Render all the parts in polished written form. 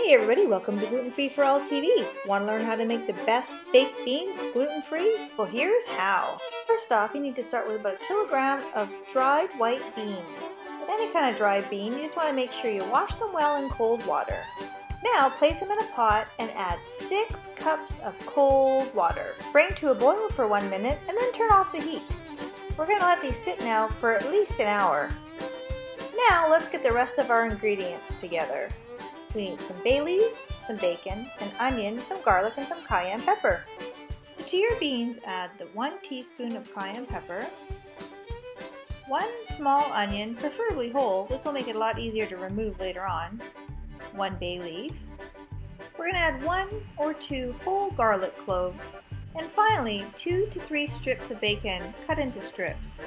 Hey everybody, welcome to Gluten Free for All TV. Want to learn how to make the best baked beans gluten-free? Well, here's how. First off, you need to start with about a kilogram of dried white beans. With any kind of dried bean, you just want to make sure you wash them well in cold water. Now, place them in a pot and add 6 cups of cold water. Bring to a boil for 1 minute and then turn off the heat. We're going to let these sit now for at least an hour. Now, let's get the rest of our ingredients together. We need some bay leaves, some bacon, an onion, some garlic, and some cayenne pepper. So to your beans, add the 1 teaspoon of cayenne pepper, 1 small onion, preferably whole. This will make it a lot easier to remove later on. 1 bay leaf. We're going to add 1 or 2 whole garlic cloves. And finally, 2 to 3 strips of bacon cut into strips.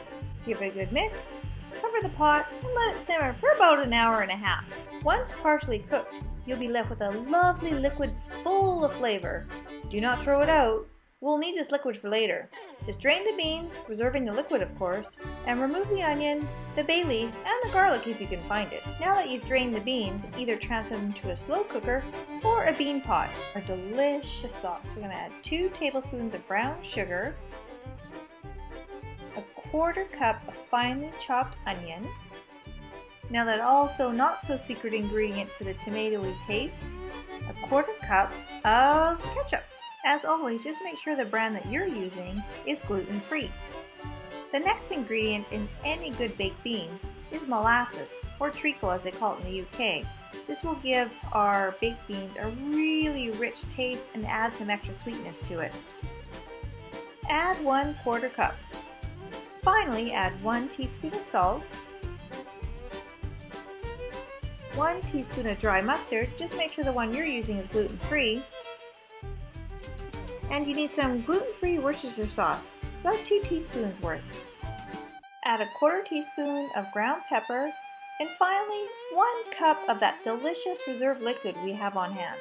Give it a good mix. Cover the pot and let it simmer for about an hour and a half. Once partially cooked, you'll be left with a lovely liquid full of flavor. Do not throw it out. We'll need this liquid for later. Just drain the beans, reserving the liquid of course, and remove the onion, the bay leaf, and the garlic if you can find it. Now that you've drained the beans, either transfer them to a slow cooker or a bean pot. Our delicious sauce. We're going to add 2 tablespoons of brown sugar, a 1/4 cup of finely chopped onion. Now that also not so secret ingredient for the tomatoey taste, a 1/4 cup of ketchup. As always, just make sure the brand that you're using is gluten-free. The next ingredient in any good baked beans is molasses, or treacle as they call it in the UK. This will give our baked beans a really rich taste and add some extra sweetness to it. Add 1/4 cup. Finally, add 1 teaspoon of salt, 1 teaspoon of dry mustard, just make sure the one you're using is gluten-free, and you need some gluten-free Worcester sauce, about 2 teaspoons worth. Add a 1/4 teaspoon of ground pepper, and finally 1 cup of that delicious reserve liquid we have on hand.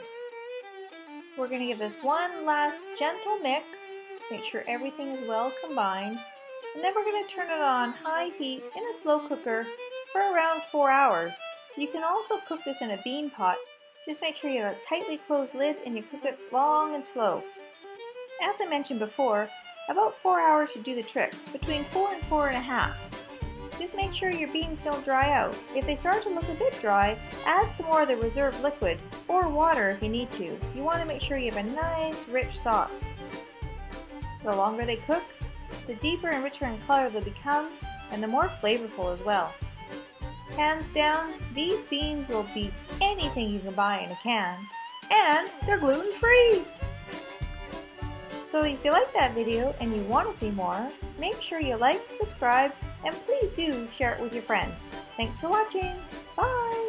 We're going to give this one last gentle mix, make sure everything is well combined, and then we're going to turn it on high heat in a slow cooker for around 4 hours. You can also cook this in a bean pot. Just make sure you have a tightly closed lid and you cook it long and slow. As I mentioned before, about 4 hours should do the trick, between 4 and 4.5. Just make sure your beans don't dry out. If they start to look a bit dry, add some more of the reserved liquid or water if you need to. You want to make sure you have a nice rich sauce. The longer they cook, the deeper and richer in color they'll become, and the more flavorful as well. Hands down, these beans will beat anything you can buy in a can, and they're gluten-free! So if you like that video and you want to see more, make sure you like, subscribe, and please do share it with your friends. Thanks for watching! Bye!